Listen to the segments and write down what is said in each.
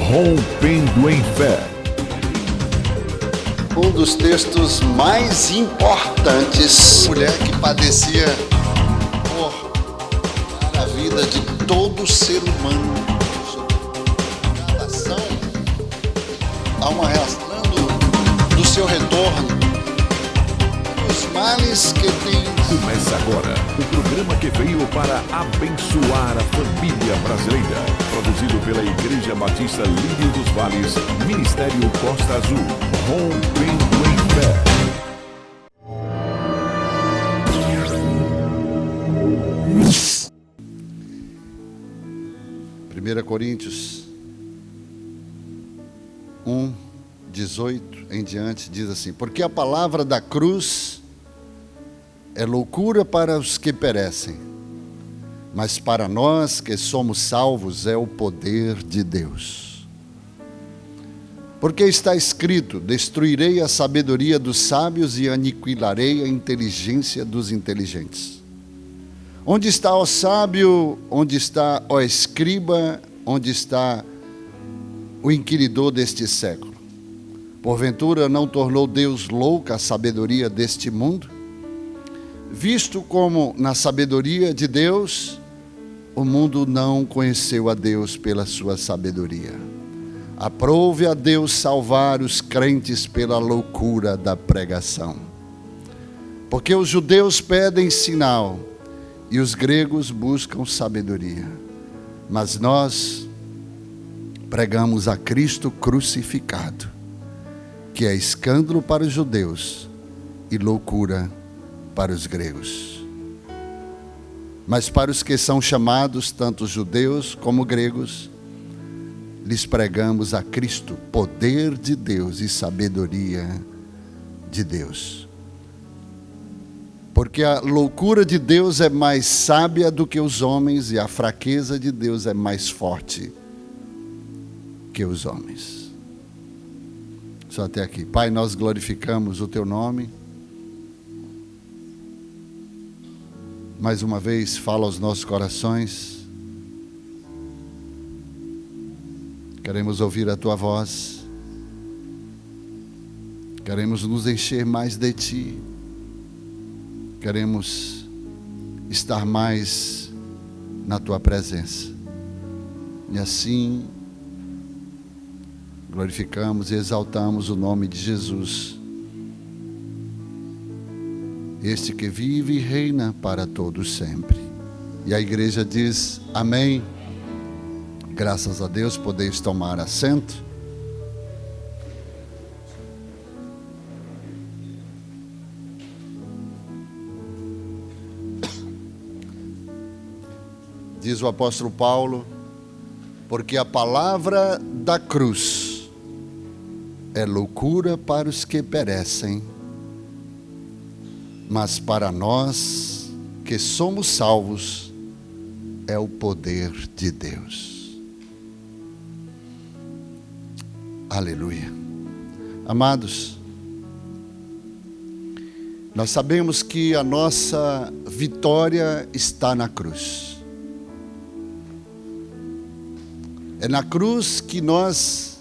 Rompendo em Fé. Um dos textos mais importantes, mulher que padecia por a vida de todo ser humano. Cada ação há uma reação do seu retorno. Os males que tem. Começa agora o programa que veio para abençoar a família brasileira. Produzido pela Igreja Batista Lírio dos Vales, Ministério Costa Azul. Rompendo em Fé. 1 Coríntios 1, 18 em diante diz assim: porque a palavra da cruz é loucura para os que perecem, mas para nós que somos salvos é o poder de Deus. Porque está escrito: destruirei a sabedoria dos sábios e aniquilarei a inteligência dos inteligentes. Onde está o sábio? Onde está o escriba? Onde está o inquiridor deste século? Porventura não tornou Deus louca a sabedoria deste mundo? Visto como na sabedoria de Deus, o mundo não conheceu a Deus pela sua sabedoria. Aprove a Deus salvar os crentes pela loucura da pregação. Porque os judeus pedem sinal e os gregos buscam sabedoria. Mas nós pregamos a Cristo crucificado, que é escândalo para os judeus e loucura para os gregos. Mas para os que são chamados, tanto judeus como gregos, lhes pregamos a Cristo, poder de Deus e sabedoria de Deus. Porque a loucura de Deus é mais sábia do que os homens e a fraqueza de Deus é mais forte que os homens. Só até aqui. Pai, nós glorificamos o Teu nome. Mais uma vez, fala aos nossos corações. Queremos ouvir a Tua voz. Queremos nos encher mais de Ti. Queremos estar mais na Tua presença. E assim, glorificamos e exaltamos o nome de Jesus. Este que vive e reina para todos sempre. E a igreja diz amém. Graças a Deus, podeis tomar assento. Diz o apóstolo Paulo: porque a palavra da cruz é loucura para os que perecem, mas para nós que somos salvos é o poder de Deus. Aleluia. Amados, nós sabemos que a nossa vitória está na cruz. É na cruz que nós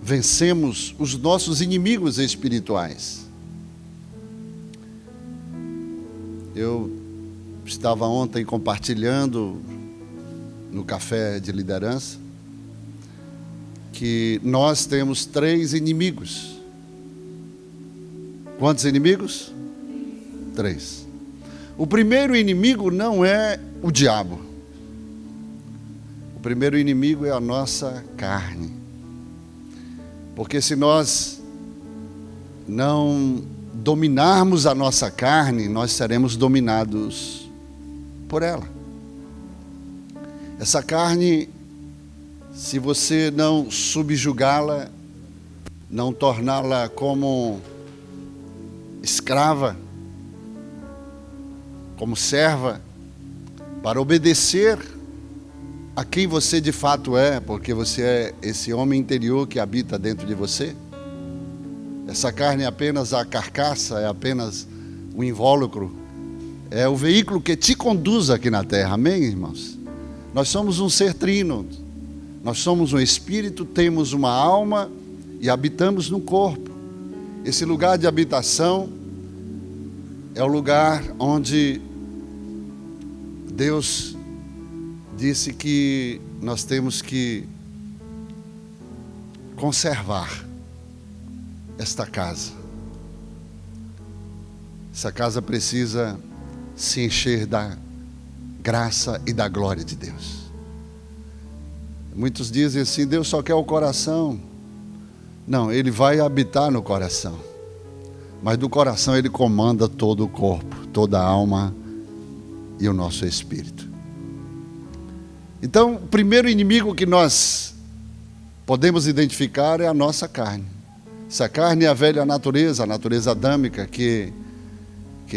vencemos os nossos inimigos espirituais. Eu estava ontem compartilhando no café de liderança que nós temos 3 inimigos. Quantos inimigos? 3. O primeiro inimigo não é o diabo. O primeiro inimigo é a nossa carne. Porque se nós não dominarmos a nossa carne, nós seremos dominados por ela. Essa carne, se você não subjugá-la, não torná-la como escrava, como serva, para obedecer a quem você de fato é, porque você é esse homem interior que habita dentro de você. Essa carne é apenas a carcaça, é apenas o invólucro, é o veículo que te conduz aqui na terra, amém, irmãos? Nós somos um ser trino, Nós somos um espírito, temos uma alma e habitamos no corpo. Esse lugar de habitação é o lugar onde Deus disse que nós temos que conservar esta casa. Essa casa precisa se encher da graça e da glória de Deus. Muitos dizem assim: Deus só quer o coração. Não, Ele vai habitar no coração. Mas do coração Ele comanda todo o corpo, toda a alma e o nosso espírito. Então, o primeiro inimigo que nós podemos identificar é a nossa carne. Essa carne é a velha natureza, a natureza adâmica que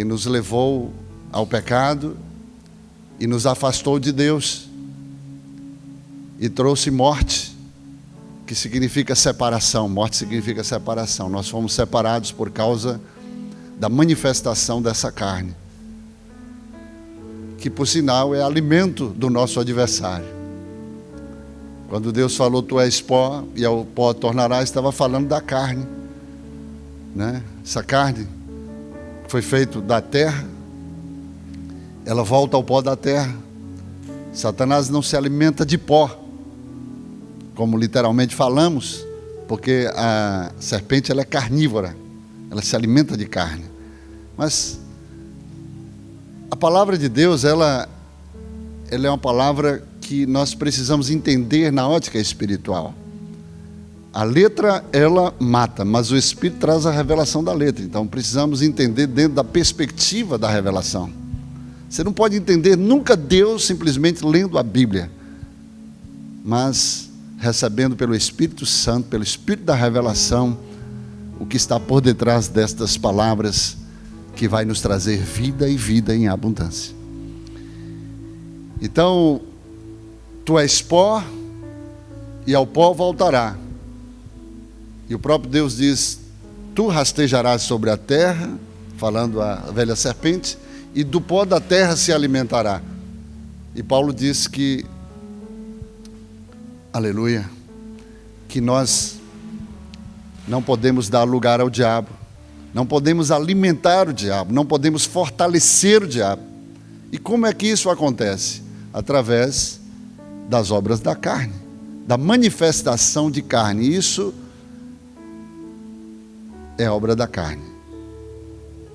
nos levou ao pecado e nos afastou de Deus e trouxe morte, que significa separação. Morte significa separação. Nós fomos separados por causa da manifestação dessa carne, que por sinal é alimento do nosso adversário. Quando Deus falou: tu és pó e ao pó tornarás, estava falando da carne, né? Essa carne foi feita da terra, ela volta ao pó da terra. Satanás não se alimenta de pó, como literalmente falamos, porque a serpente ela é carnívora, ela se alimenta de carne. Mas a palavra de Deus, ela é uma palavra que nós precisamos entender na ótica espiritual. A letra, ela mata, mas o Espírito traz a revelação da letra. Então precisamos entender dentro da perspectiva da revelação. Você não pode entender nunca Deus simplesmente lendo a Bíblia, mas recebendo pelo Espírito Santo, pelo Espírito da revelação, o que está por detrás destas palavras, que vai nos trazer vida e vida em abundância. Então, tu és pó e ao pó voltará. E o próprio Deus diz: tu rastejarás sobre a terra, falando a velha serpente, e do pó da terra se alimentará. E Paulo diz que, aleluia, que nós não podemos dar lugar ao diabo, não podemos alimentar o diabo, não podemos fortalecer o diabo. E como é que isso acontece? Através das obras da carne, da manifestação de carne. Isso é obra da carne.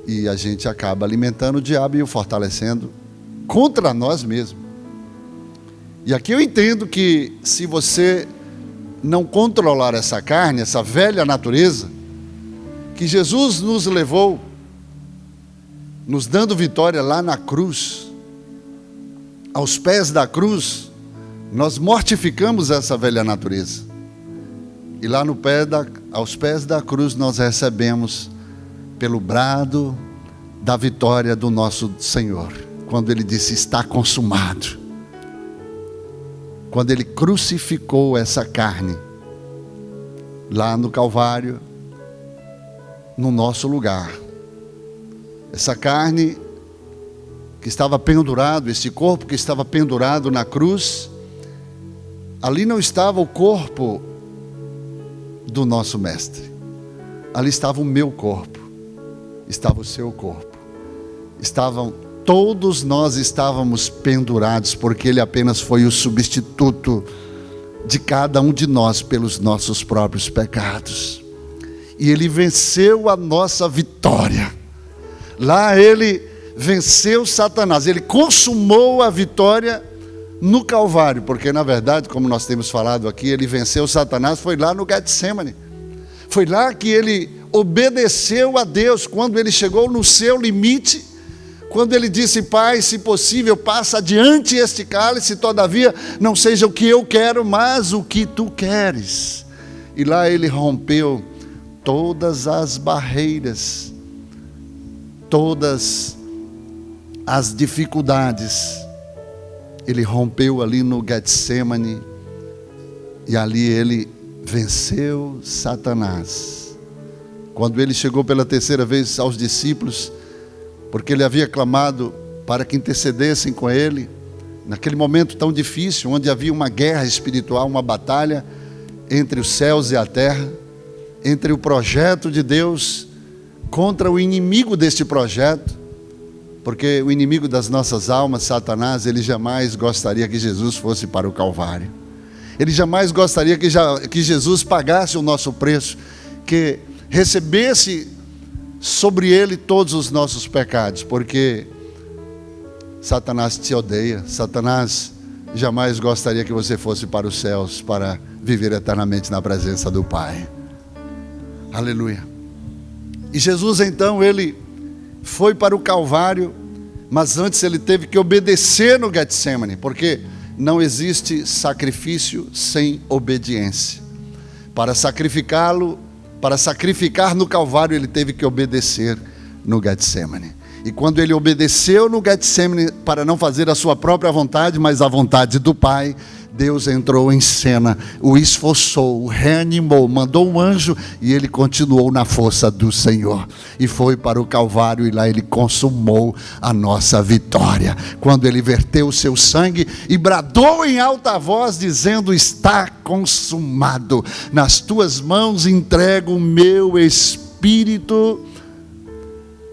E a gente acaba alimentando o diabo e o fortalecendo contra nós mesmos. E aqui eu entendo que se você não controlar essa carne, essa velha natureza, que Jesus nos levou, nos dando vitória lá na cruz, aos pés da cruz, nós mortificamos essa velha natureza. E lá aos pés da cruz nós recebemos pelo brado da vitória do nosso Senhor, quando Ele disse: está consumado. Quando Ele crucificou essa carne lá no Calvário, no nosso lugar. Essa carne que estava pendurado, esse corpo que estava pendurado na cruz, ali não estava o corpo do nosso mestre, ali estava o meu corpo, estava o seu corpo, todos nós estávamos pendurados, porque Ele apenas foi o substituto de cada um de nós pelos nossos próprios pecados. E Ele venceu a nossa vitória. Lá Ele venceu Satanás. Ele consumou a vitória no Calvário, porque na verdade, como nós temos falado aqui, Ele venceu Satanás, foi lá no Getsemane. Foi lá que Ele obedeceu a Deus, quando Ele chegou no seu limite, quando Ele disse: Pai, se possível, passa adiante este cálice, todavia não seja o que eu quero, mas o que Tu queres. E lá Ele rompeu todas as barreiras, todas as dificuldades. Ele rompeu ali no Getsemane, e ali Ele venceu Satanás. Quando Ele chegou pela terceira vez aos discípulos, porque Ele havia clamado para que intercedessem com Ele, naquele momento tão difícil, onde havia uma guerra espiritual, uma batalha entre os céus e a terra, entre o projeto de Deus contra o inimigo deste projeto, porque o inimigo das nossas almas, Satanás, ele jamais gostaria que Jesus fosse para o Calvário. Ele jamais gostaria que Jesus pagasse o nosso preço, que recebesse sobre ele todos os nossos pecados, porque Satanás te odeia. Satanás jamais gostaria que você fosse para os céus para viver eternamente na presença do Pai. Aleluia. E Jesus então, ele foi para o Calvário, mas antes ele teve que obedecer no Getsemane, porque não existe sacrifício sem obediência. Para sacrificar no Calvário, ele teve que obedecer no Getsemane. E quando ele obedeceu no Getsemane, para não fazer a sua própria vontade, mas a vontade do Pai, Deus entrou em cena, o esforçou, o reanimou, mandou um anjo e ele continuou na força do Senhor. E foi para o Calvário e lá ele consumou a nossa vitória. Quando ele verteu o seu sangue e bradou em alta voz, dizendo: está consumado, nas tuas mãos entrego o meu espírito,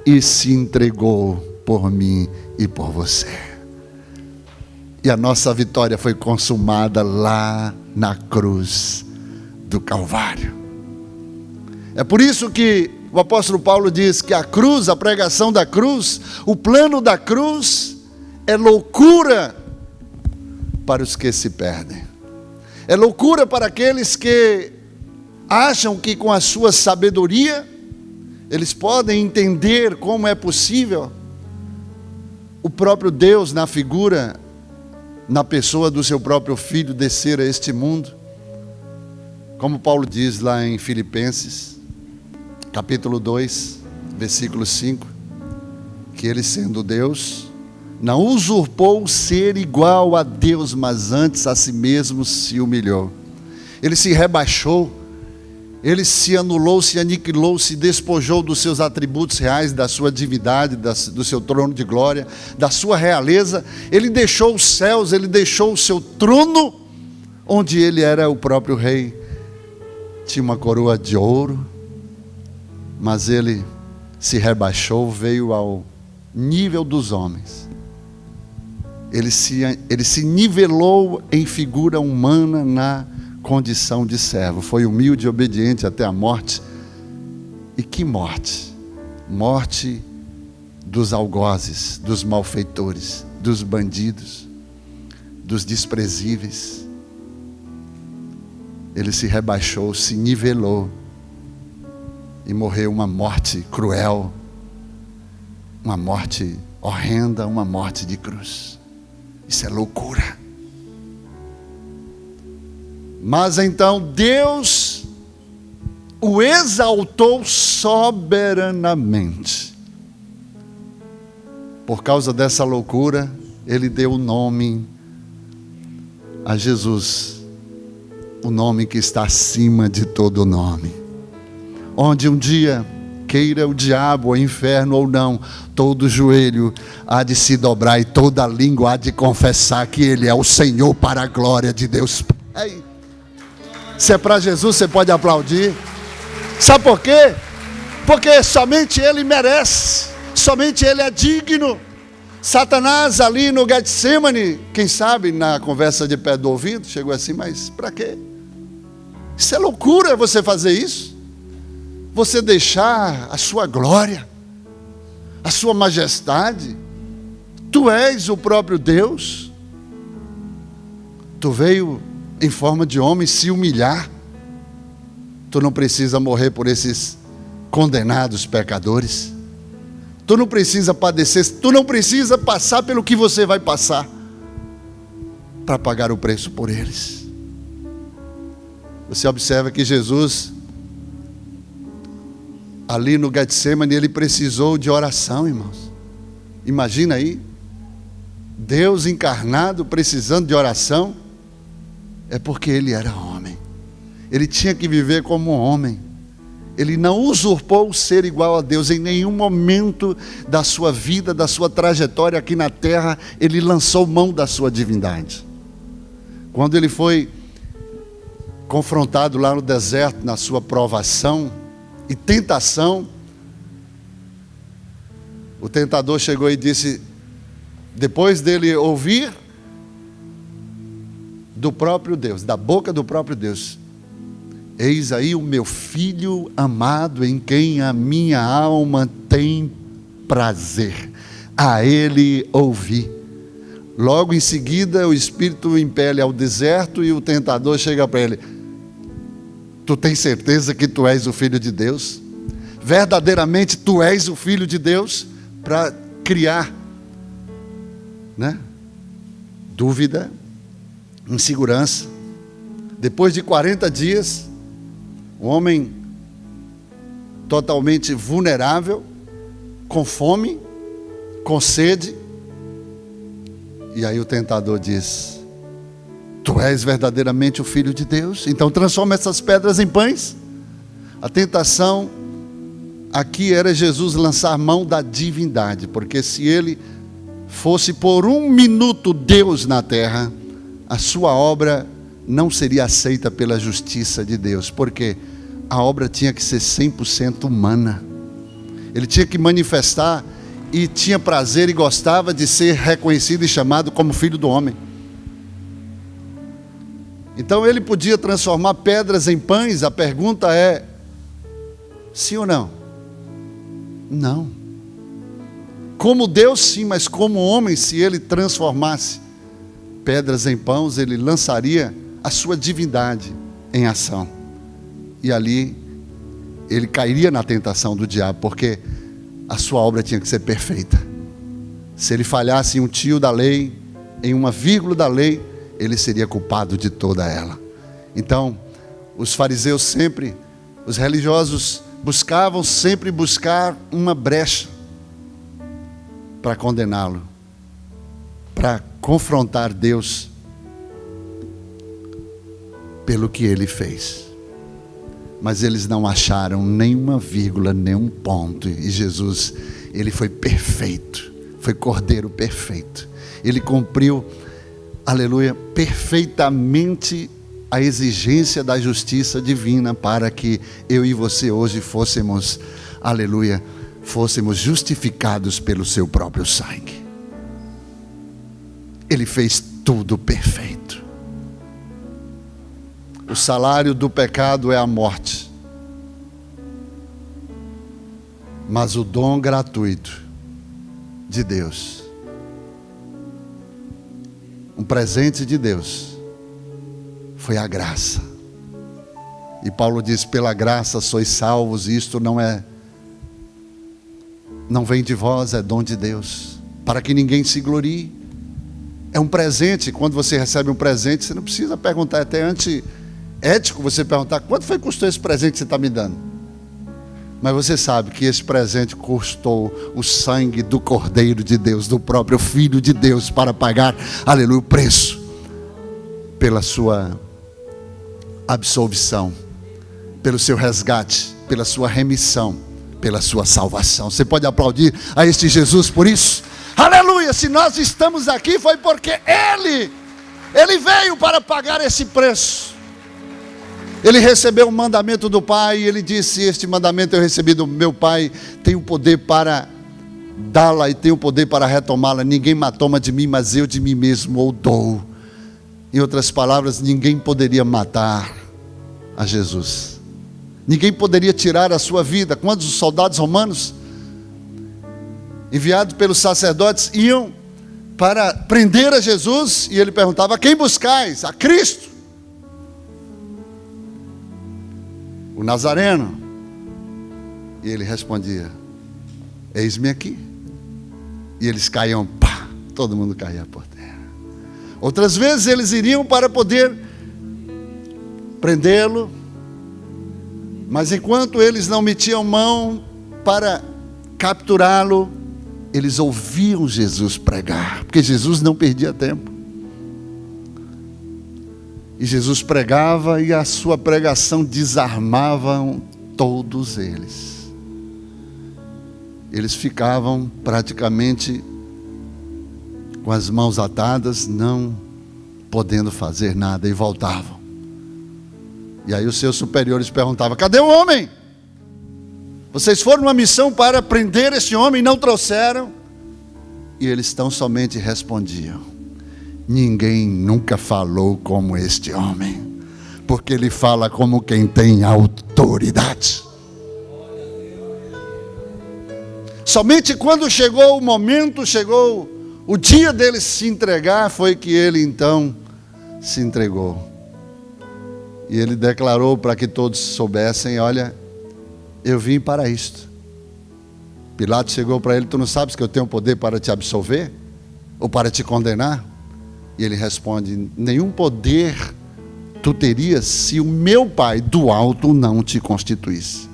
e se entregou por mim e por você. E a nossa vitória foi consumada lá na cruz do Calvário. É por isso que o apóstolo Paulo diz que a cruz, a pregação da cruz, o plano da cruz é loucura para os que se perdem. É loucura para aqueles que acham que com a sua sabedoria eles podem entender como é possível o próprio Deus na figura, na pessoa do seu próprio Filho, descer a este mundo. Como Paulo diz lá em Filipenses, capítulo 2, versículo 5, que ele, sendo Deus, não usurpou o ser igual a Deus, mas antes a si mesmo se humilhou. Ele se rebaixou, ele se anulou, se aniquilou, se despojou dos seus atributos reais, da sua divindade, do seu trono de glória, da sua realeza. Ele deixou os céus, ele deixou o seu trono, onde ele era o próprio rei. Tinha uma coroa de ouro, mas ele se rebaixou, veio ao nível dos homens. Ele se nivelou em figura humana na condição de servo, foi humilde e obediente até a morte. E que morte? Morte dos algozes, dos malfeitores, dos bandidos, dos desprezíveis. Ele se rebaixou, se nivelou e morreu uma morte cruel, uma morte horrenda, uma morte de cruz. Isso é loucura. Mas então Deus o exaltou soberanamente. Por causa dessa loucura, ele deu o nome a Jesus, o nome que está acima de todo nome. Onde um dia, queira o diabo, o inferno ou não, todo joelho há de se dobrar e toda língua há de confessar que ele é o Senhor, para a glória de Deus. Se é para Jesus, você pode aplaudir. Sabe por quê? Porque somente ele merece, somente ele é digno. Satanás ali no Getsemane, quem sabe na conversa de pé do ouvido, chegou assim: mas para quê? Isso é loucura, você fazer isso. Você deixar a sua glória, a sua majestade. Tu és o próprio Deus. Tu veio em forma de homem se humilhar. Tu não precisa morrer por esses condenados pecadores. Tu não precisa padecer, tu não precisa passar pelo que você vai passar para pagar o preço por eles. Você observa que Jesus, ali no Getsemane, ele precisou de oração, irmãos. Imagina aí, Deus encarnado precisando de oração. É porque ele era homem. Ele tinha que viver como um homem. Ele não usurpou o ser igual a Deus. Em nenhum momento da sua vida, da sua trajetória aqui na terra, ele lançou mão da sua divindade. Quando ele foi confrontado lá no deserto, na sua provação e tentação, o tentador chegou e disse, depois dele ouvir do próprio Deus, da boca do próprio Deus: eis aí o meu filho amado, em quem a minha alma tem prazer, a ele ouvi. Logo em seguida o Espírito o impele ao deserto e o tentador chega para ele: tu tens certeza que tu és o Filho de Deus? Verdadeiramente tu és o Filho de Deus? Para criar, dúvida, insegurança. Depois de 40 dias, o homem totalmente vulnerável, com fome, com sede. E aí o tentador diz: tu és verdadeiramente o Filho de Deus? Então transforma essas pedras em pães. A tentação aqui era Jesus lançar mão da divindade, porque se ele fosse por um minuto Deus na terra, a sua obra não seria aceita pela justiça de Deus, porque a obra tinha que ser 100% humana. Ele tinha que manifestar e tinha prazer e gostava de ser reconhecido e chamado como Filho do Homem. Então ele podia transformar pedras em pães. A pergunta é: sim ou não? Não. Como Deus, sim, mas como homem, se ele transformasse pedras em pães, ele lançaria a sua divindade em ação. E ali ele cairia na tentação do diabo, porque a sua obra tinha que ser perfeita. Se ele falhasse em um tio da lei, em uma vírgula da lei, ele seria culpado de toda ela. Então, os fariseus sempre, os religiosos buscavam sempre buscar uma brecha para condená-lo, para confrontar Deus pelo que ele fez. Mas eles não acharam nenhuma vírgula, nenhum ponto. E Jesus, ele foi perfeito, foi cordeiro perfeito. Ele cumpriu, aleluia, perfeitamente a exigência da justiça divina, para que eu e você hoje fôssemos, aleluia, fôssemos justificados pelo seu próprio sangue. Ele fez tudo perfeito. O salário do pecado é a morte, mas o dom gratuito de Deus, um presente de Deus, foi a graça. E Paulo diz: pela graça sois salvos. Isto não vem de vós, é dom de Deus, para que ninguém se glorie. É um presente. Quando você recebe um presente, você não precisa perguntar, é até antiético você perguntar: quanto foi que custou esse presente que você está me dando? Mas você sabe que esse presente custou o sangue do Cordeiro de Deus, do próprio Filho de Deus, para pagar, aleluia, o preço pela sua absolvição, pelo seu resgate, pela sua remissão, pela sua salvação. Você pode aplaudir a este Jesus por isso? Aleluia! Se nós estamos aqui foi porque Ele veio para pagar esse preço. Ele recebeu o mandamento do Pai e Ele disse: este mandamento eu recebi do meu Pai, tenho poder para dá-la e tenho poder para retomá-la. Ninguém toma de mim, mas eu de mim mesmo o dou. Em outras palavras, ninguém poderia matar a Jesus. Ninguém poderia tirar a sua vida. Quando os soldados romanos, enviados pelos sacerdotes, iam para prender a Jesus, e ele perguntava: a quem buscais? A Cristo, o Nazareno. E ele respondia: eis-me aqui. E eles caíam, pá, todo mundo caía por terra. Outras vezes eles iriam para poder prendê-lo, mas enquanto eles não metiam mão para capturá-lo, eles ouviam Jesus pregar, porque Jesus não perdia tempo. E Jesus pregava, e a sua pregação desarmava todos eles ficavam praticamente com as mãos atadas, não podendo fazer nada, e voltavam. E aí os seus superiores perguntavam: cadê o homem? Vocês foram numa missão para prender esse homem e não trouxeram? E eles tão somente respondiam: ninguém nunca falou como este homem, porque ele fala como quem tem autoridade. Somente quando chegou o momento, chegou o dia dele se entregar, foi que ele então se entregou. E ele declarou para que todos soubessem: olha, eu vim para isto. Pilatos chegou para ele: tu não sabes que eu tenho poder para te absolver? Ou para te condenar? E ele responde: nenhum poder tu terias se o meu Pai do alto não te constituísse.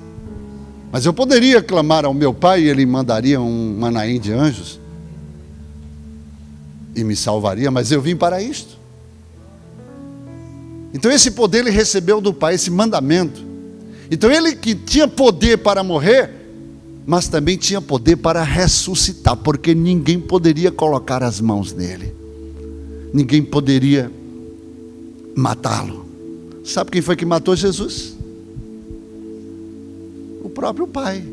Mas eu poderia clamar ao meu Pai e ele mandaria um manaim de anjos e me salvaria, mas eu vim para isto. Então esse poder ele recebeu do Pai, esse mandamento. Então ele que tinha poder para morrer, mas também tinha poder para ressuscitar, porque ninguém poderia colocar as mãos nele, ninguém poderia matá-lo. Sabe quem foi que matou Jesus? O próprio Pai.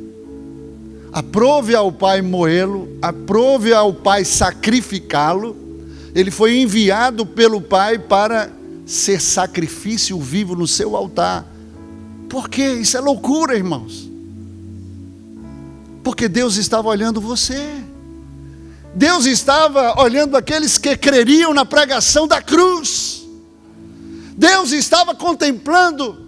Aprove ao Pai moê-lo, aprove ao Pai sacrificá-lo. Ele foi enviado pelo Pai para ser sacrifício vivo no seu altar. Por quê? Isso é loucura, irmãos. Porque Deus estava olhando você. Deus estava olhando aqueles que creriam na pregação da cruz. Deus estava contemplando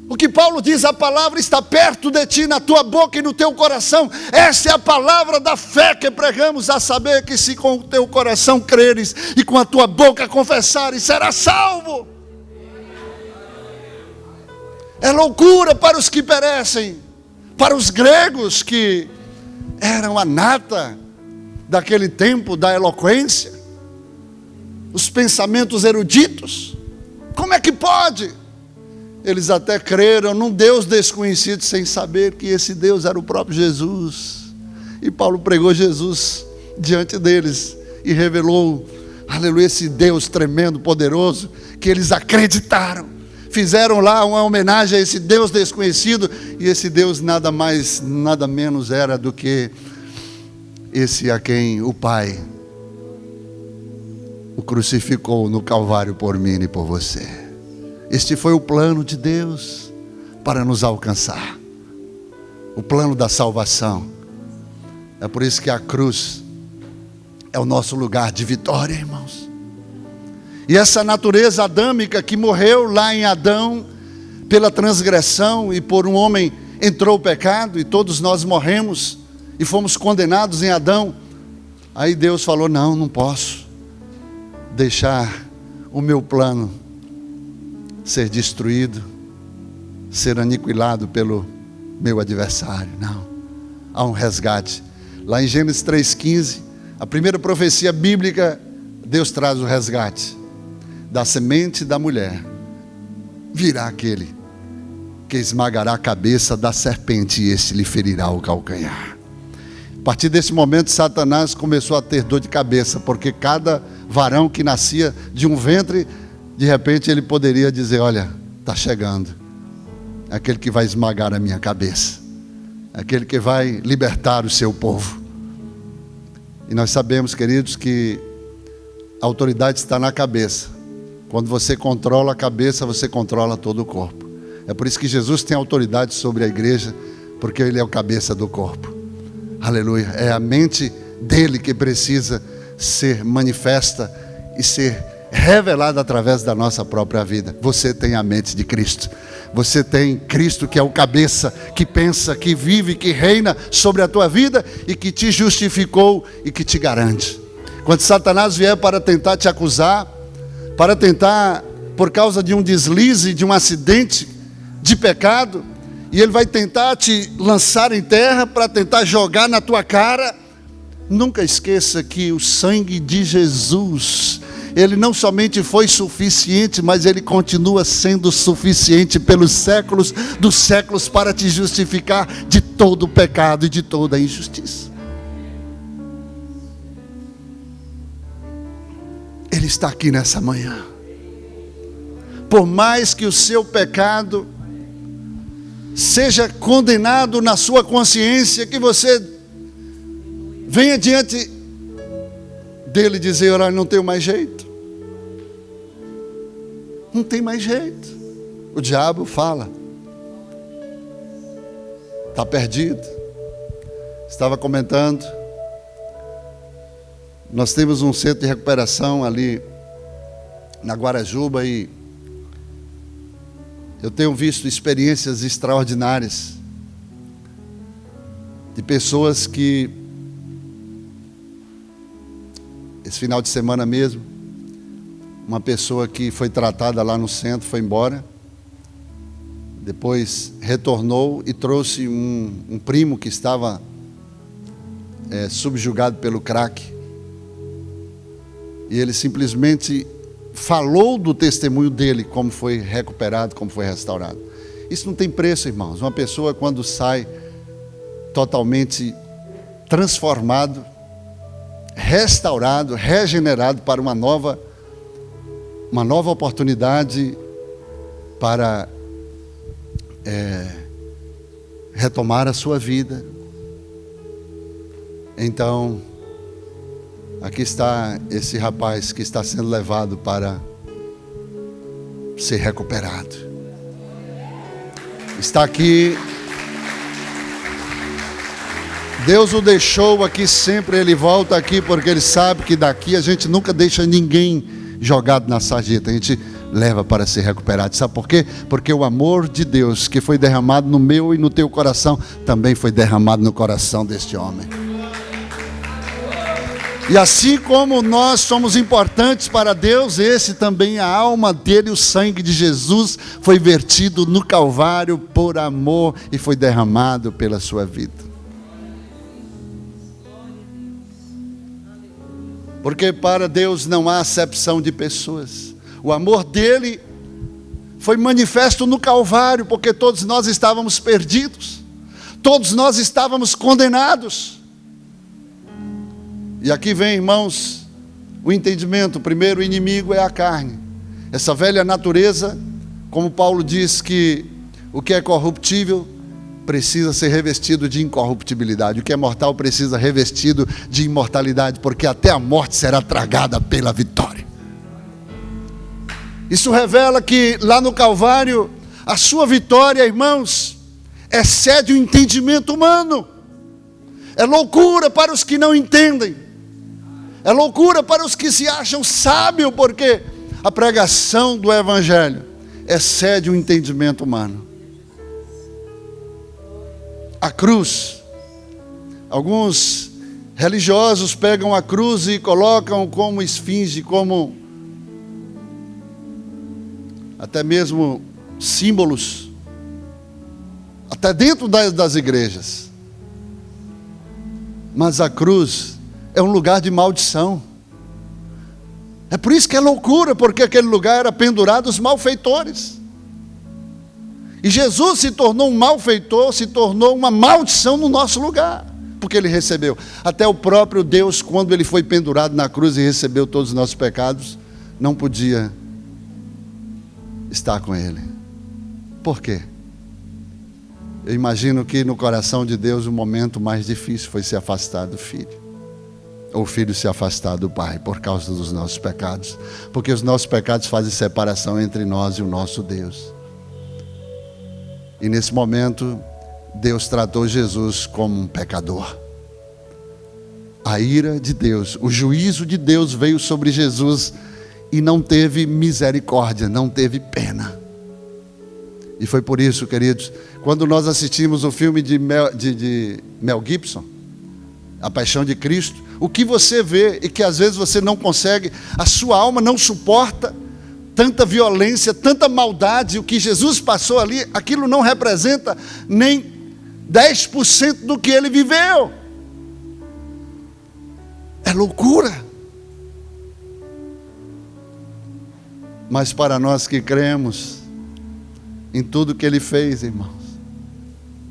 o que Paulo diz: a palavra está perto de ti, na tua boca e no teu coração. Essa é a palavra da fé que pregamos, a saber que se com o teu coração creres e com a tua boca confessares, serás salvo. É loucura para os que perecem. Para os gregos, que eram a nata daquele tempo da eloquência, os pensamentos eruditos, como é que pode? Eles até creram num Deus desconhecido, sem saber que esse Deus era o próprio Jesus. E Paulo pregou Jesus diante deles e revelou, aleluia, esse Deus tremendo, poderoso, que eles acreditaram. Fizeram lá uma homenagem a esse Deus desconhecido, e esse Deus nada mais, nada menos era do que esse a quem o Pai o crucificou no Calvário por mim e por você. Este foi o plano de Deus para nos alcançar, o plano da salvação. É por isso que a cruz é o nosso lugar de vitória, irmãos. E essa natureza adâmica que morreu lá em Adão, pela transgressão, e por um homem entrou o pecado, e todos nós morremos, e fomos condenados em Adão. Aí Deus falou: não posso deixar o meu plano ser destruído, ser aniquilado pelo meu adversário. Não, há um resgate. Lá em Gênesis 3,15, a primeira profecia bíblica, Deus traz o resgate. Da semente da mulher virá aquele que esmagará a cabeça da serpente, e este lhe ferirá o calcanhar. A partir desse momento, Satanás começou a ter dor de cabeça, porque cada varão que nascia de um ventre, de repente ele poderia dizer: olha, está chegando aquele que vai esmagar a minha cabeça, aquele que vai libertar o seu povo. E nós sabemos, queridos, que a autoridade está na cabeça. Quando você controla a cabeça, você controla todo o corpo. É por isso que Jesus tem autoridade sobre a igreja, porque Ele é o cabeça do corpo. Aleluia. É a mente dele que precisa ser manifesta e ser revelada através da nossa própria vida. Você tem a mente de Cristo. Você tem Cristo, que é o cabeça, que pensa, que vive, que reina sobre a tua vida e que te justificou e que te garante. Quando Satanás vier para tentar te acusar, para tentar, por causa de um deslize, de um acidente de pecado, e ele vai tentar te lançar em terra para tentar jogar na tua cara, nunca esqueça que o sangue de Jesus Ele não somente foi suficiente, mas Ele continua sendo suficiente pelos séculos dos séculos para te justificar de todo o pecado e de toda a injustiça. Ele está aqui nessa manhã. Por mais que o seu pecado seja condenado na sua consciência, que você venha diante dele dizer: olha, não tenho mais jeito. Não tem mais jeito. O diabo fala: está perdido. Estava comentando, nós temos um centro de recuperação ali na Guarajuba e eu tenho visto experiências extraordinárias de pessoas que, esse final de semana mesmo, uma pessoa que foi tratada lá no centro foi embora, depois retornou e trouxe um primo que estava subjugado pelo crack, e ele simplesmente falou do testemunho dele, como foi recuperado, como foi restaurado. Isso não tem preço, irmãos. Uma pessoa, quando sai totalmente transformado, restaurado, regenerado para uma nova oportunidade para retomar a sua vida. Então, aqui está esse rapaz que está sendo levado para ser recuperado. Está aqui. Deus o deixou aqui sempre, ele volta aqui porque ele sabe que daqui a gente nunca deixa ninguém jogado na sarjeta, a gente leva para ser recuperado. Sabe por quê? Porque o amor de Deus que foi derramado no meu e no teu coração, também foi derramado no coração deste homem. E assim como nós somos importantes para Deus, esse também, a alma dele, o sangue de Jesus foi vertido no Calvário por amor e foi derramado pela sua vida. Porque para Deus não há acepção de pessoas. O amor dele foi manifesto no Calvário, porque todos nós estávamos perdidos, todos nós estávamos condenados. E aqui vem, irmãos, o entendimento. O primeiro inimigo é a carne. Essa velha natureza, como Paulo diz que o que é corruptível precisa ser revestido de incorruptibilidade. O que é mortal precisa revestido de imortalidade, porque até a morte será tragada pela vitória. Isso revela que lá no Calvário, a sua vitória, irmãos, excede o entendimento humano. É loucura para os que não entendem. É loucura para os que se acham sábios, porque a pregação do Evangelho excede o entendimento humano. A cruz, alguns religiosos pegam a cruz e colocam como esfinge, como até mesmo símbolos, até dentro das igrejas. Mas a cruz é um lugar de maldição. É por isso que é loucura, porque aquele lugar era pendurado os malfeitores. E Jesus se tornou um malfeitor, se tornou uma maldição no nosso lugar, porque ele recebeu. Até o próprio Deus, quando ele foi pendurado na cruz e recebeu todos os nossos pecados, não podia estar com ele. Por quê? Eu imagino que no coração de Deus o momento mais difícil foi se afastar do filho. Ou o filho se afastar do pai por causa dos nossos pecados. Porque os nossos pecados fazem separação entre nós e o nosso Deus. E nesse momento, Deus tratou Jesus como um pecador. A ira de Deus, o juízo de Deus veio sobre Jesus e não teve misericórdia, não teve pena. E foi por isso, queridos, quando nós assistimos o filme de Mel Gibson, A Paixão de Cristo, o que você vê e que às vezes você não consegue, a sua alma não suporta tanta violência, tanta maldade. O que Jesus passou ali, aquilo não representa nem 10% do que ele viveu. É loucura. Mas para nós que cremos em tudo que Ele fez, irmãos,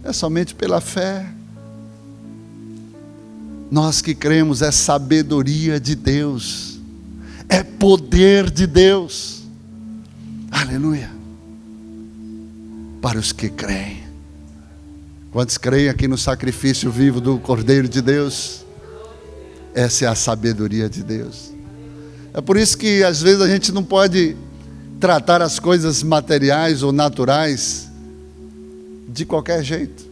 é somente pela fé. Nós que cremos, é sabedoria de Deus, é poder de Deus. Aleluia. Para os que creem. Quantos creem aqui no sacrifício vivo do Cordeiro de Deus? Essa é a sabedoria de Deus. É por isso que às vezes a gente não pode tratar as coisas materiais ou naturais de qualquer jeito.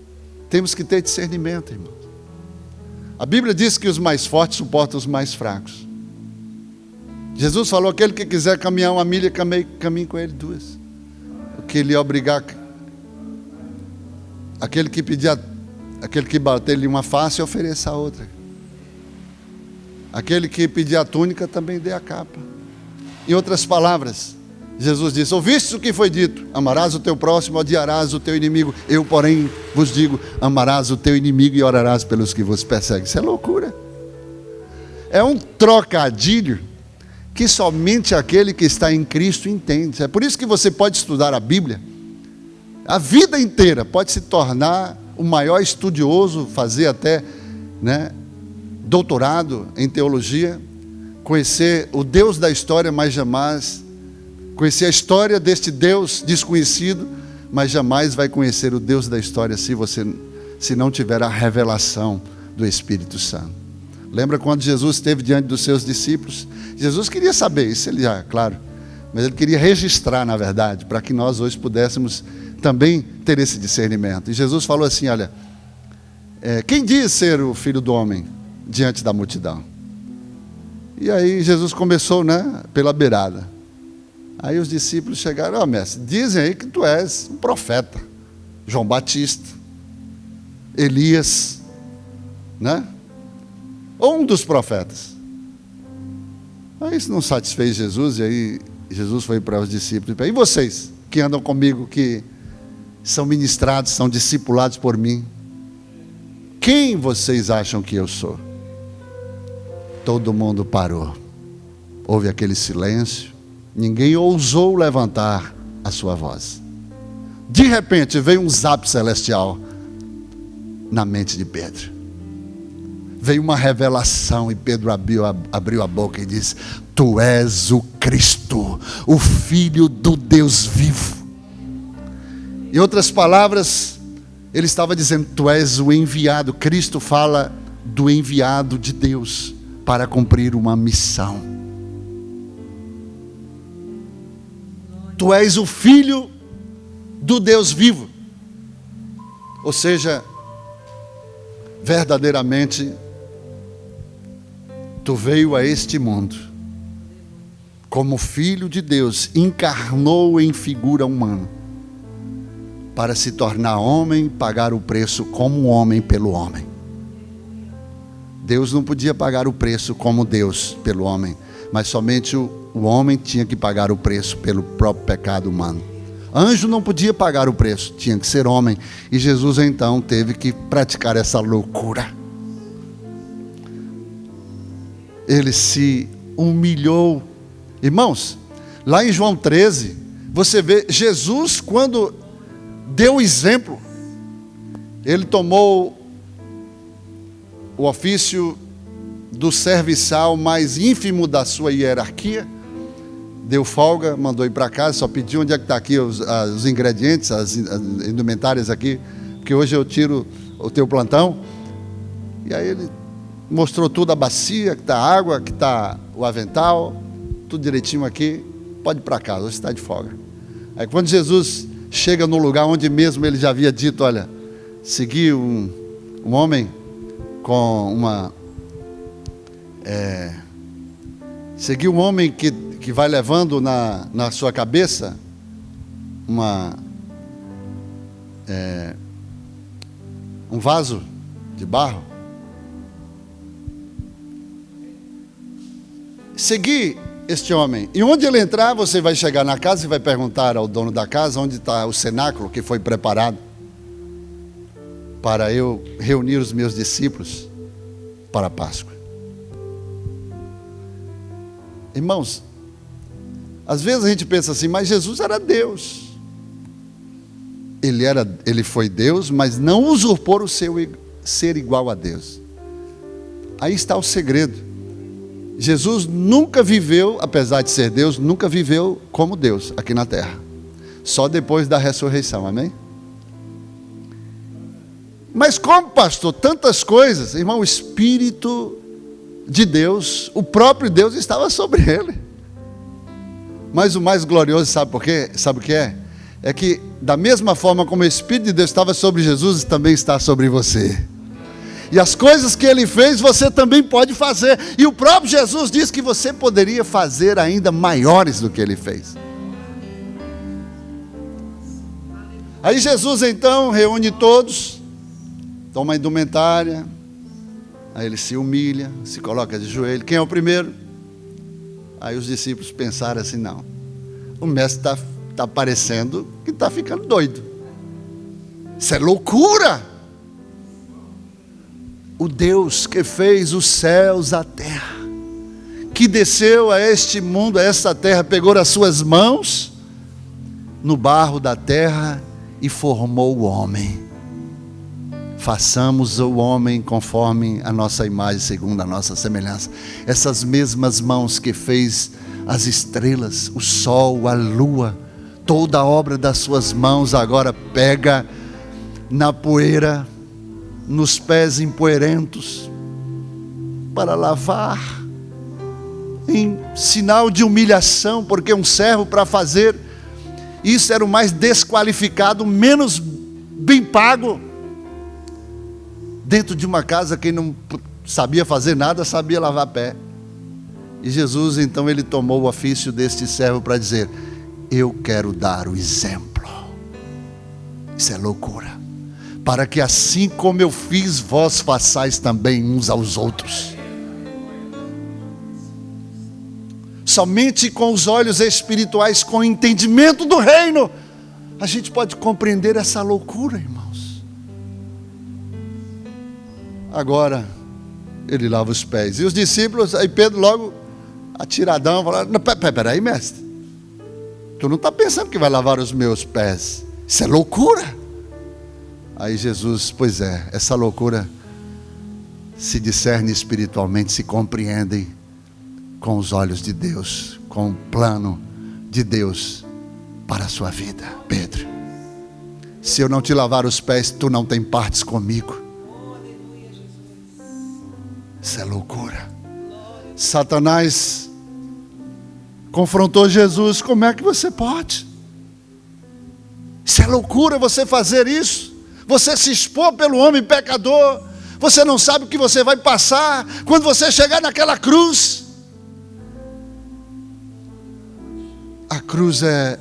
Temos que ter discernimento, irmão. A Bíblia diz que os mais fortes suportam os mais fracos. Jesus falou: aquele que quiser caminhar 1 milha, caminhe com ele 2. O que lhe obrigar, aquele que bater-lhe uma face, ofereça a outra. Aquele que pedir a túnica, também dê a capa. Em outras palavras, Jesus disse: ouviste o que foi dito, amarás o teu próximo, odiarás o teu inimigo. Eu, porém, vos digo, amarás o teu inimigo e orarás pelos que vos perseguem. Isso é loucura. É um trocadilho que somente aquele que está em Cristo entende. É por isso que você pode estudar a Bíblia a vida inteira, pode se tornar o maior estudioso, fazer até, doutorado em teologia, conhecer o Deus da história, mas jamais conhecer a história deste Deus desconhecido, mas jamais vai conhecer o Deus da história se não tiver a revelação do Espírito Santo. Lembra quando Jesus esteve diante dos seus discípulos? Jesus queria saber, isso ele já, claro, mas ele queria registrar, na verdade, para que nós hoje pudéssemos também ter esse discernimento. E Jesus falou assim: olha, quem diz ser o Filho do Homem diante da multidão? E aí Jesus começou, pela beirada. Aí os discípulos chegaram: mestre, dizem aí que tu és um profeta, João Batista, Elias, ou um dos profetas. Aí isso não satisfez Jesus, e aí Jesus foi para os discípulos: e vocês que andam comigo, que são ministrados, são discipulados por mim, quem vocês acham que eu sou? Todo mundo parou. Houve aquele silêncio. Ninguém ousou levantar a sua voz. De repente veio um zap celestial na mente de Pedro. Veio uma revelação e Pedro abriu a boca e disse: tu és o Cristo, o Filho do Deus vivo. Em outras palavras, ele estava dizendo: tu és o enviado. Cristo fala do enviado de Deus para cumprir uma missão. Tu és o Filho do Deus vivo. Ou seja, verdadeiramente, tu veio a este mundo como Filho de Deus, encarnou em figura humana, para se tornar homem, pagar o preço como homem pelo homem. Deus não podia pagar o preço como Deus pelo homem, mas somente o homem tinha que pagar o preço pelo próprio pecado humano. Anjo não podia pagar o preço, tinha que ser homem. E Jesus então teve que praticar essa loucura. Ele se humilhou. Irmãos, lá em João 13, você vê Jesus, quando deu o exemplo, ele tomou o ofício do serviçal mais ínfimo da sua hierarquia, deu folga, mandou ir para casa, só pediu: onde é que está aqui os ingredientes, as indumentárias aqui, porque hoje eu tiro o teu plantão. E aí ele mostrou tudo, a bacia, que está a água, que está o avental, tudo direitinho aqui, pode ir para casa, hoje está de folga. Aí quando Jesus chega no lugar onde mesmo ele já havia dito: olha, segui um homem com uma... segui um homem que vai levando na sua cabeça um vaso de barro. Segui este homem. E onde ele entrar, você vai chegar na casa e vai perguntar ao dono da casa onde está o cenáculo que foi preparado para eu reunir os meus discípulos para a Páscoa. Irmãos, Às vezes a gente pensa assim, mas Jesus era Deus. Ele foi Deus, mas não usurpou o seu ser igual a Deus. Aí está o segredo. Jesus nunca viveu, apesar de ser Deus, nunca viveu como Deus aqui na terra. Só depois da ressurreição, amém? Mas como, pastor, tantas coisas, irmão, o Espírito de Deus, o próprio Deus estava sobre ele. Mas o mais glorioso, sabe por quê? Sabe o que é? É que da mesma forma como o Espírito de Deus estava sobre Jesus, também está sobre você. E as coisas que ele fez, você também pode fazer. E o próprio Jesus diz que você poderia fazer ainda maiores do que ele fez. Aí Jesus então reúne todos, toma a indumentária, aí ele se humilha, se coloca de joelho. Quem é o primeiro? Aí os discípulos pensaram assim, não, o mestre está parecendo que está ficando doido. Isso é loucura. O Deus que fez os céus, a terra, que desceu a este mundo, a esta terra, pegou as suas mãos no barro da terra e formou o homem. Façamos o homem conforme a nossa imagem, segundo a nossa semelhança. Essas mesmas mãos que fez as estrelas, o sol, a lua, toda a obra das suas mãos, agora pega na poeira, nos pés empoeirentos, para lavar, em sinal de humilhação, porque um servo para fazer isso era o mais desqualificado, menos bem pago. Dentro de uma casa, quem não sabia fazer nada, sabia lavar pé. E Jesus, então, ele tomou o ofício deste servo para dizer, eu quero dar o exemplo. Isso é loucura. Para que assim como eu fiz, vós façais também uns aos outros. Somente com os olhos espirituais, com o entendimento do reino, a gente pode compreender essa loucura, irmãos. Agora, ele lava os pés. E os discípulos, aí Pedro logo, atiradão, falaram, peraí, mestre. Tu não está pensando que vai lavar os meus pés? Isso é loucura. Aí Jesus, pois é, essa loucura se discerne espiritualmente, se compreendem com os olhos de Deus, com o plano de Deus para a sua vida. Pedro, se eu não te lavar os pés, tu não tem partes comigo. Isso é loucura. Satanás confrontou Jesus, como é que você pode? Isso é loucura você fazer isso. Você se expor pelo homem pecador. Você não sabe o que você vai passar quando você chegar naquela cruz. A cruz é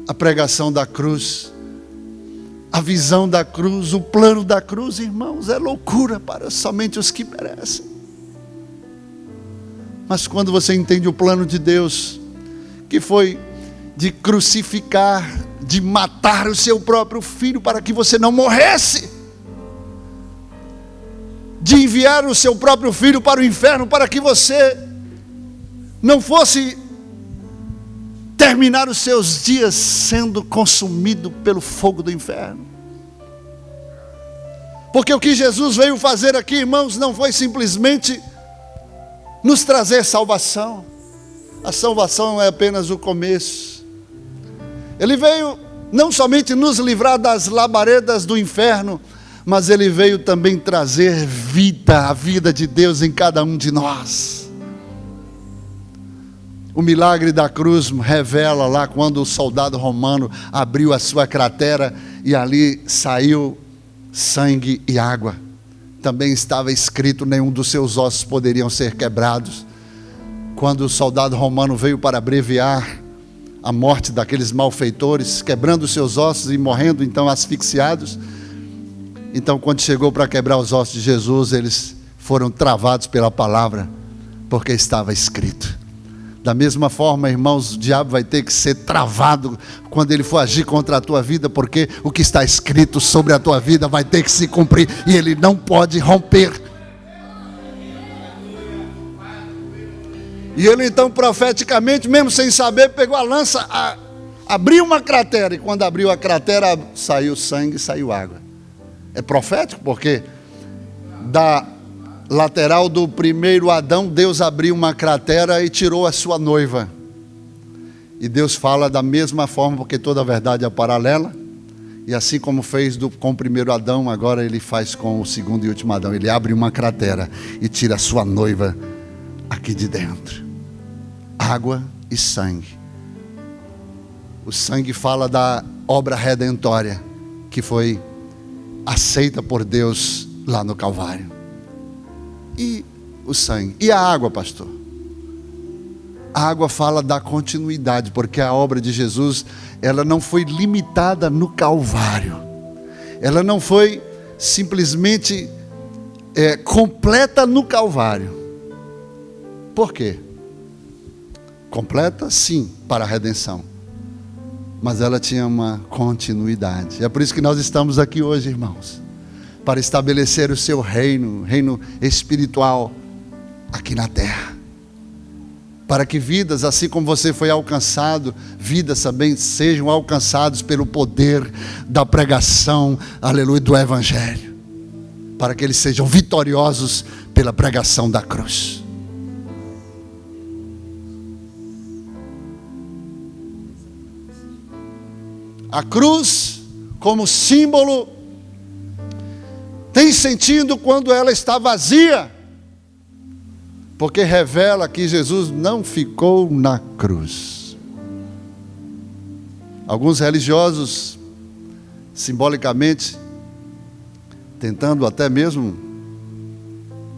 a pregação da cruz, a visão da cruz, o plano da cruz, irmãos, é loucura para somente os que merecem. Mas quando você entende o plano de Deus, que foi de crucificar, de matar o seu próprio filho para que você não morresse, de enviar o seu próprio filho para o inferno para que você não fosse terminar os seus dias sendo consumido pelo fogo do inferno. Porque o que Jesus veio fazer aqui, irmãos, não foi simplesmente nos trazer salvação. A salvação é apenas o começo. Ele veio não somente nos livrar das labaredas do inferno, mas ele veio também trazer vida, a vida de Deus em cada um de nós. O milagre da cruz revela lá quando o soldado romano abriu a sua cratera e ali saiu sangue e água. Também estava escrito, nenhum dos seus ossos poderiam ser quebrados. Quando o soldado romano veio para abreviar a morte daqueles malfeitores, quebrando os seus ossos e morrendo então asfixiados. Então quando chegou para quebrar os ossos de Jesus, eles foram travados pela palavra, porque estava escrito. Da mesma forma, irmãos, o diabo vai ter que ser travado quando ele for agir contra a tua vida, porque o que está escrito sobre a tua vida vai ter que se cumprir e ele não pode romper. E ele então profeticamente, mesmo sem saber, pegou a lança, abriu uma cratera, e quando abriu a cratera, saiu sangue, saiu água. É profético porque da lateral do primeiro Adão, Deus abriu uma cratera e tirou a sua noiva. E Deus fala da mesma forma, porque toda a verdade é paralela. E assim como fez com o primeiro Adão, agora ele faz com o segundo e último Adão. Ele abre uma cratera e tira a sua noiva aqui de dentro. Água e sangue. O sangue fala da obra redentória que foi aceita por Deus lá no Calvário. E o sangue. E a água, pastor? A água fala da continuidade, porque a obra de Jesus, ela não foi limitada no Calvário. Ela não foi simplesmente completa no Calvário. Por quê? Completa, sim, para a redenção. Mas ela tinha uma continuidade. É por isso que nós estamos aqui hoje, irmãos, para estabelecer o seu reino, reino espiritual, aqui na terra. Para que vidas, assim como você foi alcançado, vidas também sejam alcançadas pelo poder da pregação, aleluia, do Evangelho. Para que eles sejam vitoriosos pela pregação da cruz. A cruz, como símbolo, tem sentido quando ela está vazia, porque revela que Jesus não ficou na cruz. Alguns religiosos, simbolicamente, tentando até mesmo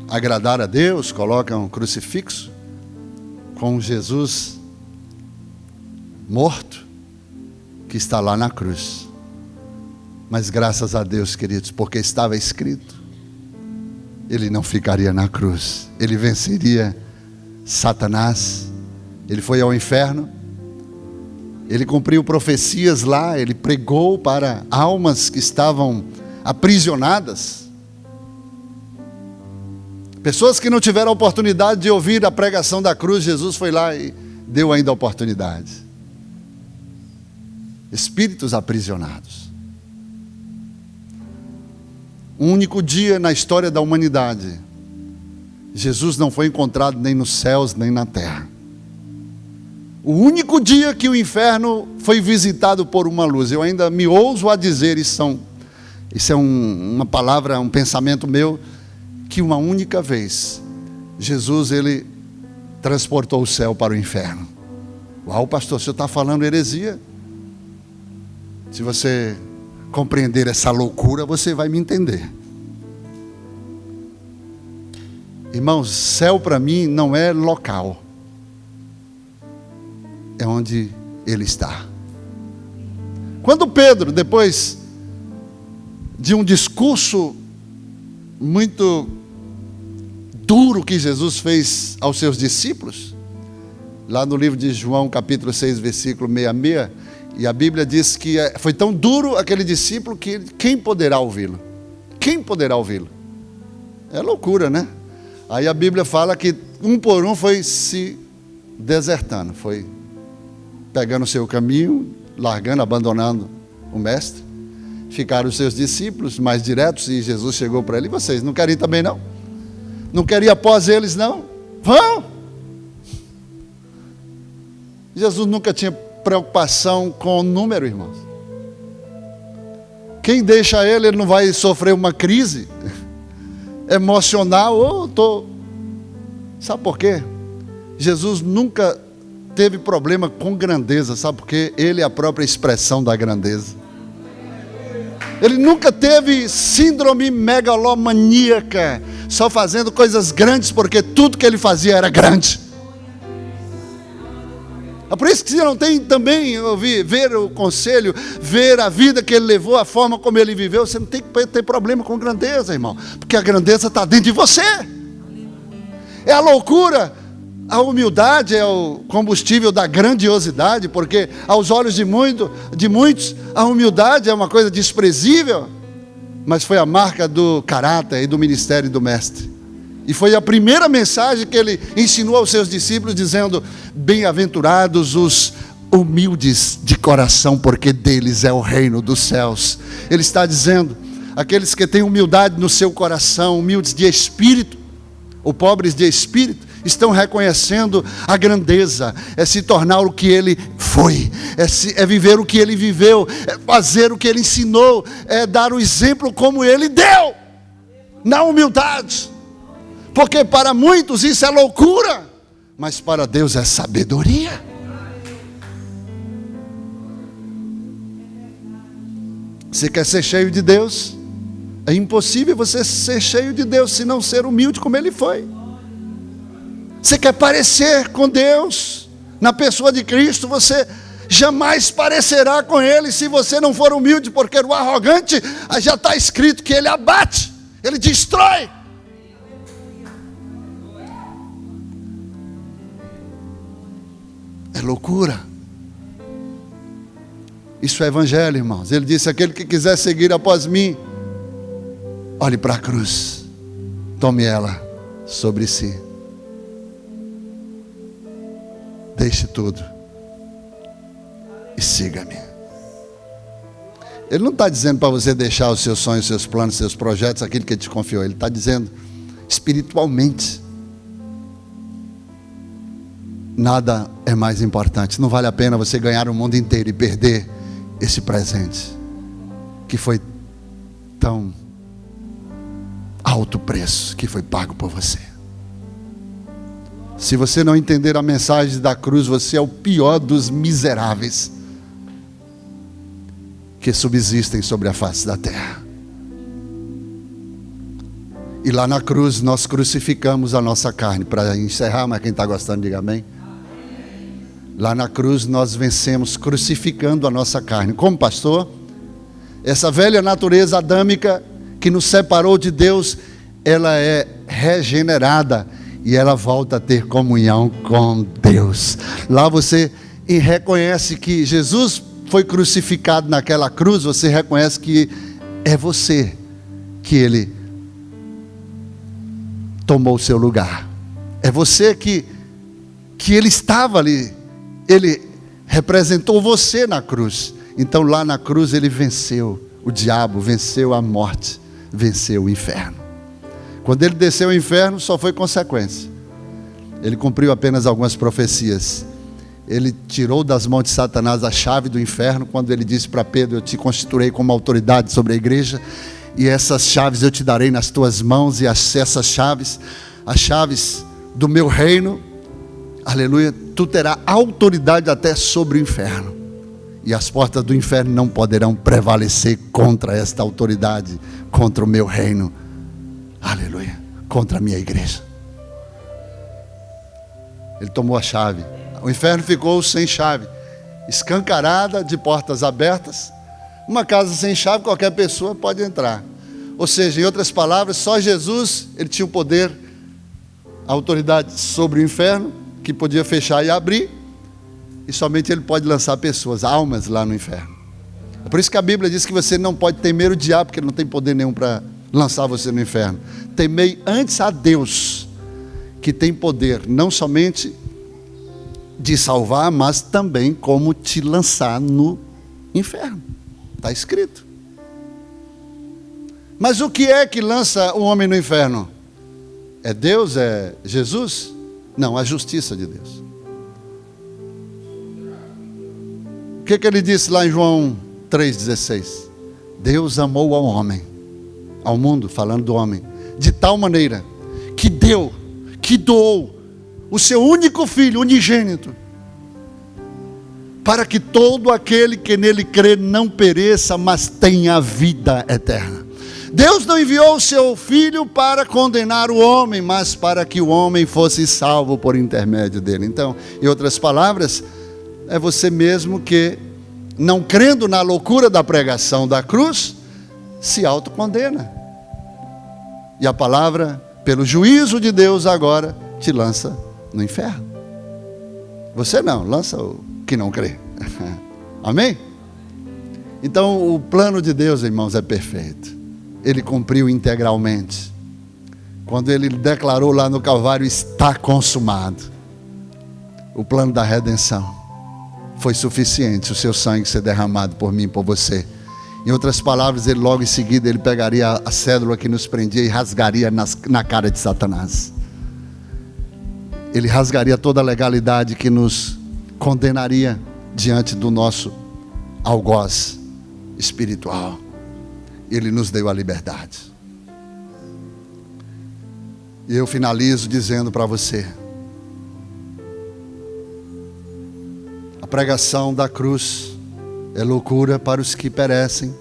agradar a Deus, colocam um crucifixo com Jesus morto, que está lá na cruz. Mas graças a Deus, queridos, porque estava escrito, ele não ficaria na cruz, ele venceria Satanás, ele foi ao inferno, ele cumpriu profecias lá, ele pregou para almas que estavam aprisionadas, pessoas que não tiveram a oportunidade de ouvir a pregação da cruz. Jesus foi lá e deu ainda a oportunidade. Espíritos aprisionados. Um único dia na história da humanidade, Jesus não foi encontrado nem nos céus, nem na terra. O único dia que o inferno foi visitado por uma luz. Eu ainda me ouso a dizer, isso é uma palavra, um pensamento meu, que uma única vez, Jesus, ele transportou o céu para o inferno. Uau, pastor, o senhor está falando heresia? Se você compreender essa loucura, você vai me entender. Irmãos, céu para mim não é local. É onde ele está. Quando Pedro, depois de um discurso muito duro que Jesus fez aos seus discípulos, lá no livro de João, capítulo 6, versículo 66, e a Bíblia diz que foi tão duro aquele discípulo que quem poderá ouvi-lo? Quem poderá ouvi-lo? É loucura, né? Aí a Bíblia fala que um por um foi se desertando, foi pegando o seu caminho, largando, abandonando o mestre. Ficaram os seus discípulos mais diretos e Jesus chegou para ele: e vocês não querem ir também não? Não querem ir após eles não? Vão! Jesus nunca tinha preocupação com o número, irmãos. Quem deixa ele não vai sofrer uma crise emocional. Sabe por quê? Jesus nunca teve problema com grandeza. Sabe por quê? Ele é a própria expressão da grandeza. Ele nunca teve síndrome megalomaníaca, só fazendo coisas grandes porque tudo que ele fazia era grande. É por isso que você não tem também ver o conselho, ver a vida que ele levou, a forma como ele viveu. Você não tem que ter problema com grandeza, irmão, porque a grandeza está dentro de você. É a loucura. A humildade é o combustível da grandiosidade, porque aos olhos de muitos, a humildade é uma coisa desprezível, mas foi a marca do caráter e do ministério do mestre. E foi a primeira mensagem que ele ensinou aos seus discípulos, dizendo: bem-aventurados os humildes de coração, porque deles é o reino dos céus. Ele está dizendo, aqueles que têm humildade no seu coração, humildes de espírito, ou pobres de espírito, estão reconhecendo a grandeza, é se tornar o que ele foi, é viver o que ele viveu, é fazer o que ele ensinou, é dar o exemplo como ele deu, na humildade. Porque para muitos isso é loucura, mas para Deus é sabedoria. Você quer ser cheio de Deus? É impossível você ser cheio de Deus se não ser humilde como ele foi. Você quer parecer com Deus na pessoa de Cristo? Você jamais parecerá com ele se você não for humilde, porque o arrogante já está escrito que ele abate, ele destrói. É loucura. Isso é evangelho, irmãos. Ele disse: aquele que quiser seguir após mim, olhe para a cruz, tome ela sobre si, deixe tudo e siga-me. Ele não está dizendo para você deixar os seus sonhos, seus planos, seus projetos, aquilo que ele te confiou. Ele está dizendo espiritualmente, nada é mais importante. Não vale a pena você ganhar o mundo inteiro e perder esse presente que foi tão alto preço, que foi pago por você. Se você não entender a mensagem da cruz, você é o pior dos miseráveis que subsistem sobre a face da terra. E lá na cruz nós crucificamos a nossa carne. Para encerrar, mas quem está gostando, diga amém. Lá na cruz nós vencemos crucificando a nossa carne. Como, pastor? Essa velha natureza adâmica que nos separou de Deus, ela é regenerada e ela volta a ter comunhão com Deus. Lá você reconhece que Jesus foi crucificado naquela cruz, você reconhece que é você que ele tomou o seu lugar. É você que ele estava ali, ele representou você na cruz. Então lá na cruz ele venceu o diabo, venceu a morte, venceu o inferno. Quando ele desceu ao inferno, só foi consequência. Ele cumpriu apenas algumas profecias. Ele tirou das mãos de Satanás a chave do inferno, quando ele disse para Pedro: eu te constituirei como autoridade sobre a igreja, e essas chaves eu te darei nas tuas mãos, e essas chaves, as chaves do meu reino, aleluia, tu terás autoridade até sobre o inferno, e as portas do inferno não poderão prevalecer contra esta autoridade, contra o meu reino, aleluia, contra a minha igreja. Ele tomou a chave. O inferno ficou sem chave, escancarada, de portas abertas. Uma casa sem chave, qualquer pessoa pode entrar. Ou seja, em outras palavras, só Jesus, ele tinha o poder, a autoridade sobre o inferno, que podia fechar e abrir, e somente ele pode lançar pessoas, almas lá no inferno. É por isso que a Bíblia diz que você não pode temer o diabo, porque ele não tem poder nenhum para lançar você no inferno. Temei antes a Deus, que tem poder não somente de salvar, mas também como te lançar no inferno. Está escrito. Mas o que é que lança o homem no inferno? É Deus? É Jesus? Não, a justiça de Deus. O que ele disse lá em João 3,16? Deus amou ao homem, ao mundo, falando do homem, de tal maneira que deu, que doou o seu único filho, unigênito, para que todo aquele que nele crê não pereça, mas tenha vida eterna. Deus não enviou o seu filho para condenar o homem, mas para que o homem fosse salvo por intermédio dele. Então, em outras palavras, é você mesmo que, não crendo na loucura da pregação da cruz, se autocondena. E a palavra, pelo juízo de Deus agora, te lança no inferno. Você não, lança o que não crê. Amém? Então o plano de Deus, irmãos, é perfeito. Ele cumpriu integralmente. quando ele declarou lá no Calvário: está consumado. O plano da redenção foi suficiente, o seu sangue ser derramado por mim e por você. Em outras palavras, ele logo em seguida, ele pegaria a cédula que nos prendia e rasgaria na cara de Satanás. Ele rasgaria toda a legalidade que nos condenaria diante do nosso algoz espiritual. Ele nos deu a liberdade. E eu finalizo dizendo para você: a pregação da cruz é loucura para os que perecem.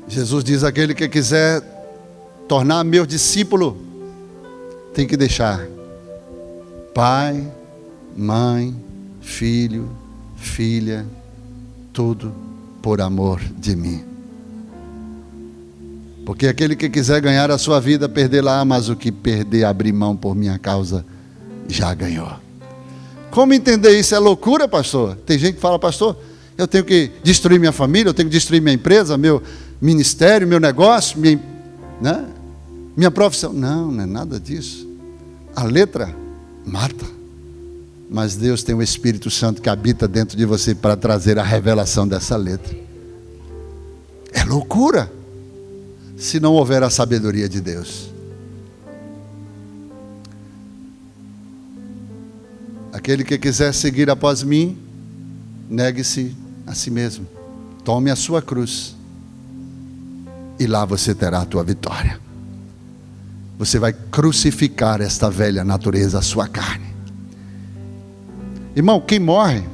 Jesus diz: aquele que quiser tornar meu discípulo, tem que deixar pai, mãe, filho, filha, tudo por amor de mim. Porque aquele que quiser ganhar a sua vida, perdê-la, mas o que perder, abrir mão por minha causa, já ganhou. Como entender isso? É loucura, pastor? Tem gente que fala: pastor, eu tenho que destruir minha família, eu tenho que destruir minha empresa, meu ministério, meu negócio, minha profissão. Não, não é nada disso. A letra mata, mas Deus tem o Espírito Santo que habita dentro de você para trazer a revelação dessa letra. É loucura se não houver a sabedoria de Deus. Aquele que quiser seguir após mim, negue-se a si mesmo, tome a sua cruz, e lá você terá a tua vitória. Você vai crucificar esta velha natureza, a sua carne. Irmão, quem morre,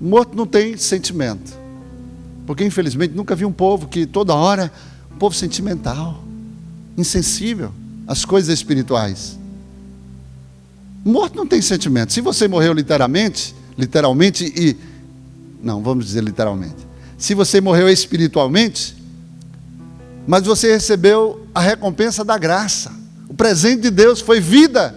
morto não tem sentimento. Porque infelizmente nunca vi um povo que toda hora, um povo sentimental, insensível às coisas espirituais. Morto não tem sentimento. Se você morreu literalmente e... não, vamos dizer literalmente. Se você morreu espiritualmente, mas você recebeu a recompensa da graça. O presente de Deus foi vida.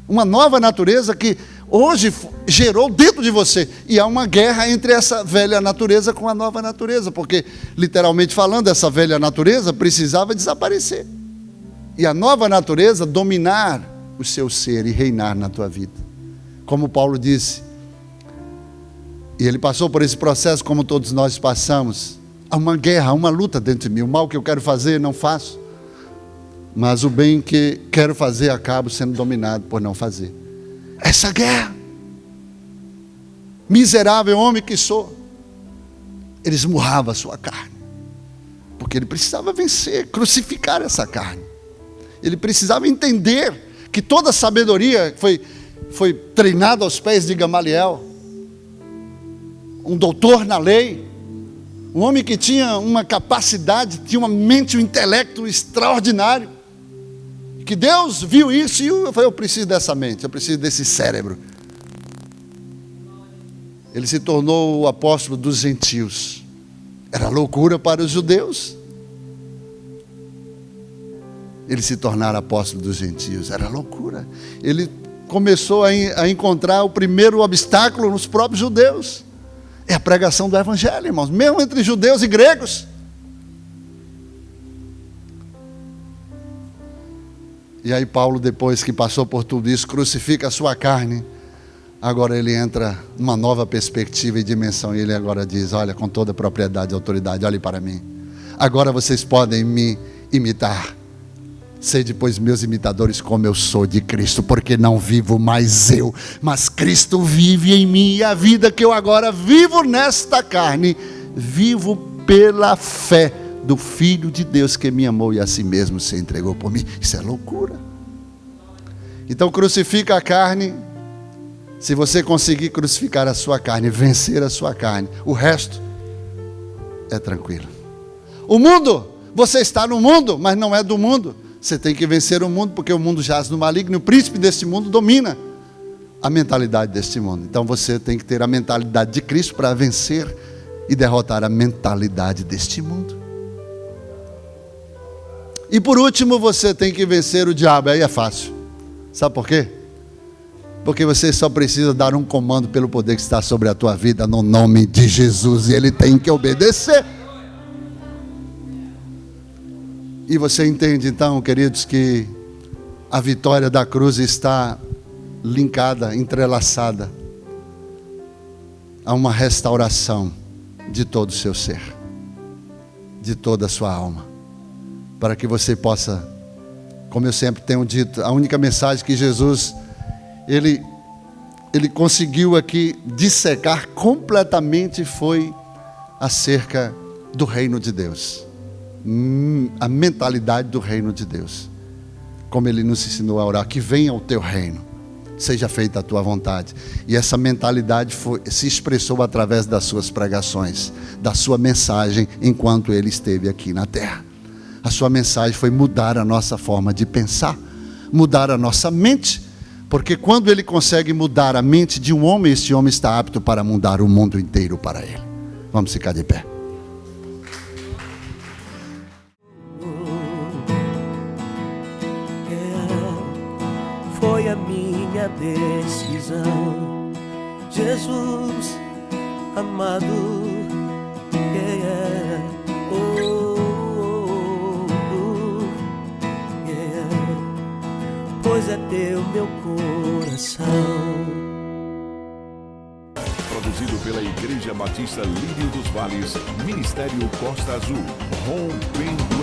Uma nova natureza que hoje gerou dentro de você. E há uma guerra entre essa velha natureza com a nova natureza. Porque, literalmente falando, essa velha natureza precisava desaparecer. E a nova natureza dominar o seu ser e reinar na tua vida. Como Paulo disse, e ele passou por esse processo como todos nós passamos. Há uma guerra, há uma luta dentro de mim. O mal que eu quero fazer, não faço. Mas o bem que quero fazer, acabo sendo dominado por não fazer. Essa guerra. Miserável homem que sou. Ele esmurrava a sua carne. Porque ele precisava vencer, crucificar essa carne. Ele precisava entender que toda a sabedoria foi treinada aos pés de Gamaliel. Um doutor na lei. Um homem que tinha uma capacidade, tinha uma mente, um intelecto extraordinário. Que Deus viu isso e eu falei: eu preciso dessa mente, eu preciso desse cérebro. Ele se tornou o apóstolo dos gentios. Era loucura para os judeus ele se tornar apóstolo dos gentios. Era loucura. Ele começou a encontrar o primeiro obstáculo nos próprios judeus. É a pregação do evangelho, irmãos, mesmo entre judeus e gregos. E aí Paulo, depois que passou por tudo isso, crucifica a sua carne. Agora ele entra numa nova perspectiva e dimensão. E ele agora diz: olha, com toda a propriedade e autoridade, olhe para mim. Agora vocês podem me imitar. Sede, pois, meus imitadores, como eu sou de Cristo, porque não vivo mais eu, mas Cristo vive em mim, e a vida que eu agora vivo nesta carne, vivo pela fé do Filho de Deus que me amou e a si mesmo se entregou por mim. Isso é loucura. Então crucifica a carne. Se você conseguir crucificar a sua carne, vencer a sua carne, o resto é tranquilo. O mundo, você está no mundo, mas não é do mundo. Você tem que vencer o mundo, porque o mundo jaz no maligno. O príncipe deste mundo domina a mentalidade deste mundo. Então você tem que ter a mentalidade de Cristo para vencer e derrotar a mentalidade deste mundo. E por último, você tem que vencer o diabo. Aí é fácil. Sabe por quê? Porque você só precisa dar um comando pelo poder que está sobre a tua vida, no nome de Jesus, e ele tem que obedecer. E você entende então, queridos, que a vitória da cruz está linkada, entrelaçada a uma restauração de todo o seu ser, de toda a sua alma, para que você possa, como eu sempre tenho dito, a única mensagem que Jesus, ele conseguiu aqui dissecar completamente foi acerca do reino de Deus, a mentalidade do reino de Deus, como ele nos ensinou a orar, que venha o teu reino, seja feita a tua vontade. E essa mentalidade se expressou através das suas pregações, da sua mensagem enquanto ele esteve aqui na terra. A sua mensagem foi mudar a nossa forma de pensar, mudar a nossa mente, porque quando ele consegue mudar a mente de um homem, esse homem está apto para mudar o mundo inteiro para ele. Vamos ficar de pé. Foi a minha decisão, Jesus amado, pois é teu meu coração. Produzido pela Igreja Batista Lírio dos Vales, Ministério Costa Azul, rompendo